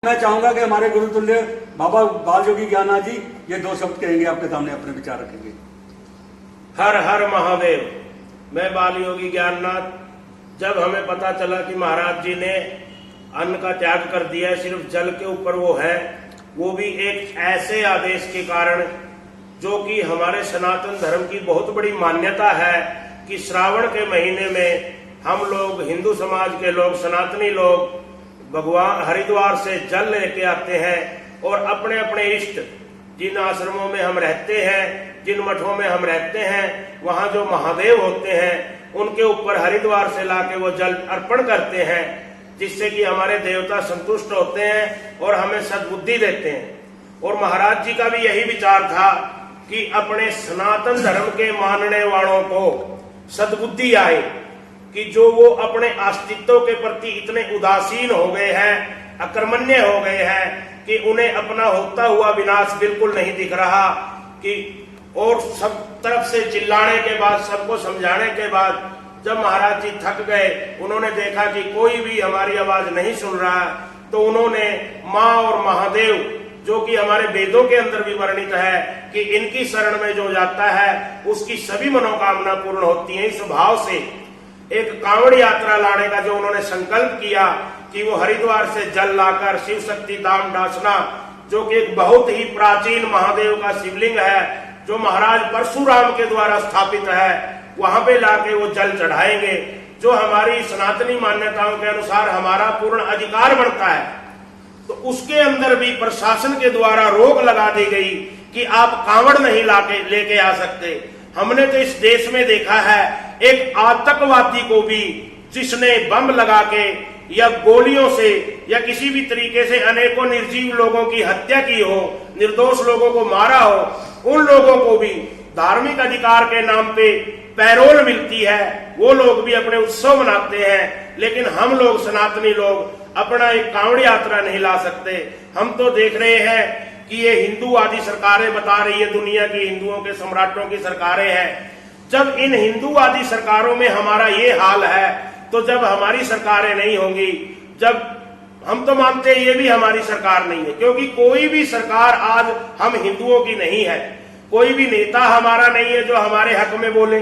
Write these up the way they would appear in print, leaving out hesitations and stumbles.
मैं चाहूंगा कि हमारे गुरुतुल्य बाबा बाल योगी ज्ञाननाथ जी ये दो शब्द कहेंगे, आपके सामने अपने विचार रखेंगे। हर हर महादेव। मैं बाल योगी ज्ञाननाथ, जब हमें पता चला कि महाराज जी ने अन्न का त्याग कर दिया, सिर्फ जल के ऊपर वो है, वो भी एक ऐसे आदेश के कारण जो कि हमारे सनातन धर्म की बहुत बड़ी मान्यता है कि श्रावण के महीने में हम लोग, हिंदू समाज के लोग, सनातनी लोग भगवान हरिद्वार से जल लेके आते हैं और अपने अपने इष्ट, जिन आश्रमों में हम रहते हैं, जिन मठों में हम रहते हैं, वहां जो महादेव होते हैं उनके ऊपर हरिद्वार से लाके वो जल अर्पण करते हैं, जिससे कि हमारे देवता संतुष्ट होते हैं और हमें सद्बुद्धि देते हैं। और महाराज जी का भी यही विचार था कि अपने सनातन धर्म के मानने वालों को सद्बुद्धि आए कि जो वो अपने अस्तित्व के प्रति इतने उदासीन हो गए हैं, अकर्मण्य हो गए हैं कि उन्हें अपना होता हुआ विनाश बिल्कुल नहीं दिख रहा कि, और सब तरफ से चिल्लाने के बाद, सबको समझाने के बाद जब महाराज जी थक गए, उन्होंने देखा कि कोई भी हमारी आवाज नहीं सुन रहा, तो उन्होंने माँ और महादेव, जो कि हमारे वेदों के अंदर भी वर्णित है कि इनकी शरण में जो जाता है उसकी सभी मनोकामना पूर्ण होती है, इस भाव से एक कांवड़ यात्रा लाने का जो उन्होंने संकल्प किया कि वो हरिद्वार से जल लाकर शिव शक्ति धाम डासना, जो कि एक बहुत ही प्राचीन महादेव का शिवलिंग है, जो महाराज परशुराम के द्वारा स्थापित है, वहां पे लाके वो जल चढ़ाएंगे, जो हमारी सनातनी मान्यताओं के अनुसार हमारा पूर्ण अधिकार बनता है। तो उसके अंदर भी प्रशासन के द्वारा रोक लगा दी गई कि आप कांवड़ नहीं लाके लेके आ सकते। हमने तो इस देश में देखा है एक आतंकवादी को भी, जिसने बम लगा के या गोलियों से या किसी भी तरीके से अनेकों निर्जीव लोगों की हत्या की हो, निर्दोष लोगों को मारा हो, उन लोगों को भी धार्मिक अधिकार के नाम पे पैरोल मिलती है, वो लोग भी अपने उत्सव मनाते हैं। लेकिन हम लोग, सनातनी लोग, अपना एक कांवड़ यात्रा नहीं ला सकते। हम तो देख रहे हैं कि ये हिंदूवादी सरकारें बता रही है, दुनिया की हिंदुओं के सम्राटों की सरकारें हैं। जब इन हिंदूवादी सरकारों में हमारा ये हाल है, तो जब हमारी सरकारें नहीं होंगी, जब हम तो मानते हैं ये भी हमारी सरकार नहीं है, क्योंकि कोई भी सरकार आज हम हिंदुओं की नहीं है, कोई भी नेता हमारा नहीं है जो हमारे हक में बोले,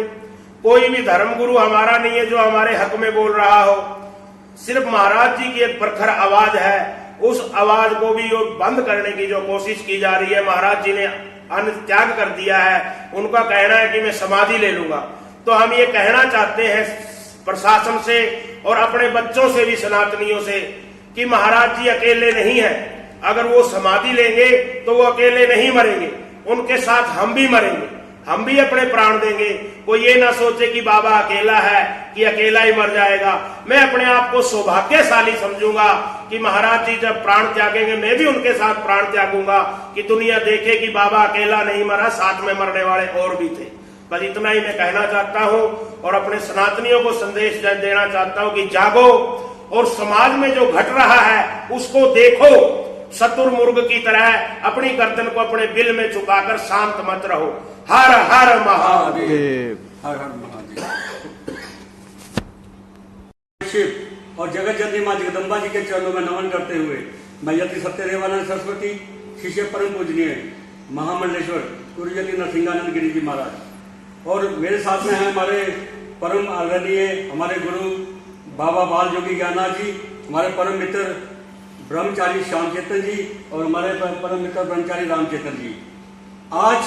कोई भी धर्मगुरु हमारा नहीं है जो हमारे हक में बोल रहा हो। सिर्फ महाराज जी की एक प्रखर आवाज है, उस आवाज को भी बंद करने की जो कोशिश की जा रही है। महाराज जी ने अन्न त्याग कर दिया है, उनका कहना है कि मैं समाधि ले लूंगा। तो हम ये कहना चाहते हैं प्रशासन से और अपने बच्चों से भी, सनातनियों से, कि महाराज जी अकेले नहीं है। अगर वो समाधि लेंगे तो वो अकेले नहीं मरेंगे, उनके साथ हम भी मरेंगे, हम भी अपने प्राण देंगे। कोई ये ना सोचे कि बाबा अकेला है, कि अकेला ही मर जाएगा। मैं अपने आप को सौभाग्यशाली समझूंगा कि महाराज जी जब प्राण त्यागेंगे, मैं भी उनके साथ प्राण त्यागूंगा, कि दुनिया देखे कि बाबा अकेला नहीं मरा, साथ में मरने वाले और भी थे। बस इतना ही मैं कहना चाहता हूं और अपने सनातनियों को संदेश देना चाहता हूं कि जागो और समाज में जो घट रहा है उसको देखो। शतुरमुर्ग की तरह अपनी गर्दन को अपने बिल में छुपाकर शांत मत रहो। हर हर महादेव। हर हर महादेव। शिव और जगत जननी मां जगदम्बा जी के चरणों में नमन करते हुए मैं यति सत्यदेवानंद सरस्वती, शिष्य परम पूजनीय महामंडलेश्वर गुरुजनी नरसिंहानंद गिरी जी महाराज, और मेरे साथ में हैं हमारे परम आदरणीय हमारे गुरु बाबा बाल योगी ज्ञाननाथ जी, हमारे परम मित्र ब्रह्मचारी श्याम चेतन जी और हमारे परम मित्र ब्रह्मचारी राम चेतन जी। आज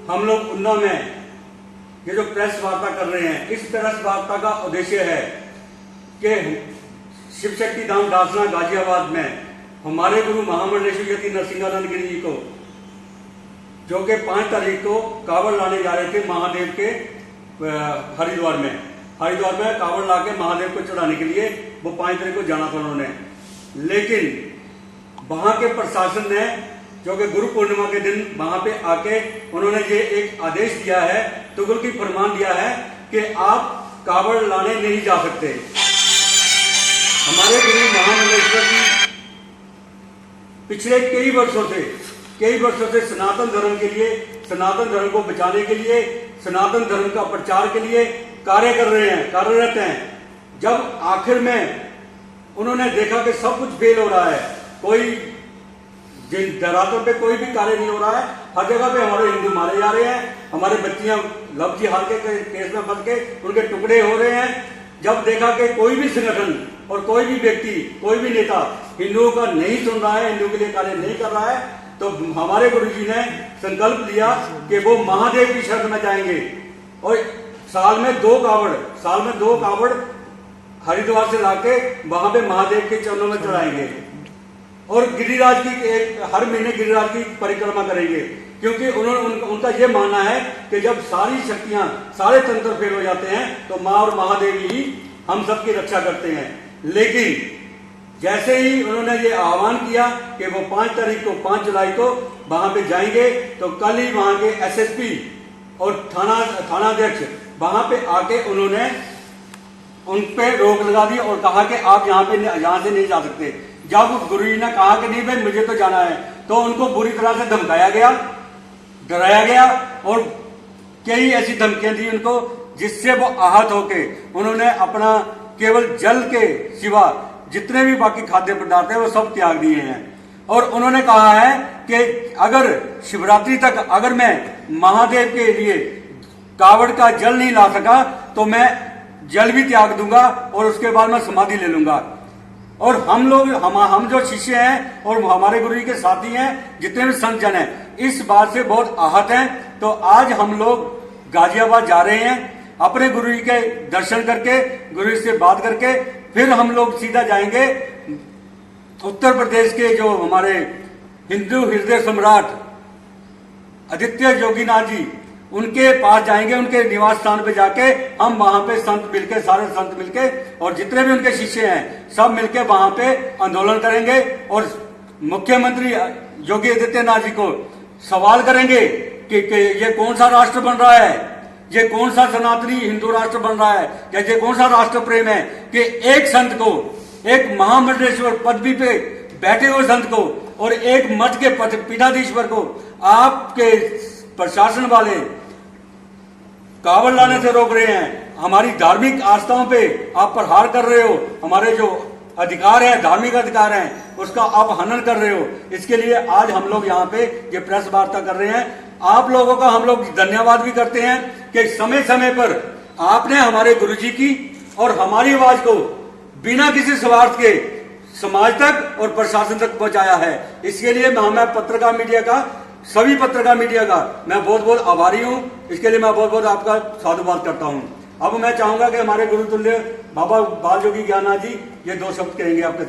हम लोग उन्ना में ये जो प्रेस वार्ता कर रहे हैं, इस प्रेस वार्ता का उद्देश्य है कि शिव शक्ति धाम डासना गाजियाबाद में हमारे गुरु महामंडलेश्वर यति नरसिंहानंद गिरी जी को, जो कि 5 तारीख को कावड़ लाने जा रहे थे महादेव के हरिद्वार में कावड़ ला के महादेव को चढ़ाने के लिए वो 5 तारीख को जाना था उन्होंने। लेकिन वहां के प्रशासन ने, जो कि गुरु पूर्णिमा के दिन वहां पे आके उन्होंने ये एक आदेश दिया है, तुगलकी फरमान दिया है कि आप कावड़ लाने नहीं जा सकते। हमारे गुरु महामंडलेश्वर जी पिछले कई वर्षों से सनातन धर्म के लिए, सनातन धर्म को बचाने के लिए, सनातन धर्म का प्रचार के लिए कार्य कर रहे हैं, कार्यरत हैं। जब आखिर में उन्होंने देखा कि सब कुछ फेल हो रहा है, कोई जिन दरातों पे कोई भी कार्य नहीं हो रहा है। हर जगह पे हमारे हिंदू मारे जा रहे हैं, हमारे बच्चियां लव जिहाद के केस में फंस के उनके टुकड़े हो रहे हैं। जब देखा कि कोई भी संगठन और कोई भी व्यक्ति, कोई भी नेता हिंदुओं का नहीं सुन रहा है, हिंदुओं के लिए कार्य नहीं कर रहा है, तो हमारे गुरुजी ने संकल्प लिया कि वो महादेव की शरण में जाएंगे और साल में दो कावड़ हरिद्वार से लाके वहां पे महादेव के चरणों में चढ़ाएंगे और गिरिराज की हर महीने गिरिराज की परिक्रमा करेंगे। क्योंकि उनका ये मानना है कि जब सारी शक्तियां, सारे तंत्र फेल हो जाते हैं तो माँ और महादेव ही हम सबकी रक्षा करते हैं। लेकिन जैसे ही उन्होंने ये आह्वान किया कि वो 5 जुलाई को वहां पे जाएंगे, तो कल ही वहां के एसएसपी और थानाध्यक्ष वहां पे आके उन्होंने उन पे रोक लगा दी और कहा कि आप यहाँ से नहीं जा सकते। जब गुरुजी ने कहा कि नहीं भाई मुझे तो जाना है, तो उनको बुरी तरह से धमकाया गया, डराया गया और कई ऐसी धमकियां दी उनको, जिससे वो आहत होके उन्होंने अपना केवल जल के सिवा जितने भी बाकी खाद्य पदार्थ है वो सब त्याग दिए हैं। और उन्होंने कहा है कि अगर शिवरात्रि तक अगर मैं महादेव के लिए कावड़ का जल नहीं ला सका तो मैं जल भी त्याग दूंगा और उसके बाद मैं समाधि ले लूंगा। और हम जो शिष्य हैं और हमारे गुरु जी के साथी हैं, जितने भी संत जन हैं, इस बात से बहुत आहत हैं। तो आज हम लोग गाजियाबाद जा रहे हैं, अपने गुरु जी के दर्शन करके, गुरु जी से बात करके फिर हम लोग सीधा जाएंगे उत्तर प्रदेश के जो हमारे हिंदू हृदय सम्राट आदित्य योगीनाथ जी, उनके पास जाएंगे, उनके निवास स्थान पे जाके हम वहां पे संत मिलके, सारे संत मिलके और जितने भी उनके शिष्य हैं सब मिलके वहां पे आंदोलन करेंगे और मुख्यमंत्री योगी आदित्यनाथ जी को सवाल करेंगे कि ये कौन सा राष्ट्र बन रहा है, ये कौन सा सनातनी हिंदू राष्ट्र बन रहा है, या ये कौन सा राष्ट्र प्रेम है कि एक संत को, एक महामंडलेश्वर पदवी पे बैठे हुए संत को और एक मठ के पीठाधीश्वर को आपके प्रशासन वाले कावड़ लाने से रोक रहे हैं, हमारी धार्मिक आस्थाओं पे आप प्रहार कर रहे हो, हमारे जो अधिकार है, धार्मिक अधिकार हैं, उसका आप हनन कर रहे हो। इसके लिए आज हम लोग यहाँ पे ये प्रेस वार्ता कर रहे हैं। आप लोगों का हम लोग धन्यवाद भी करते हैं कि समय समय पर आपने हमारे गुरुजी की और हमारी आवाज को बिना किसी स्वार्थ के समाज तक और प्रशासन तक पहुंचाया है। इसके लिए मैं पत्रकार मीडिया का, सभी पत्रकार मीडिया का मैं बहुत बहुत आभारी हूं। इसके लिए मैं बहुत बहुत आपका साधुवाद करता हूं। अब मैं चाहूंगा कि हमारे गुरुतुल्य बाबा बाल योगी ज्ञाननाथ जी ये 2 शब्द कहेंगे आपके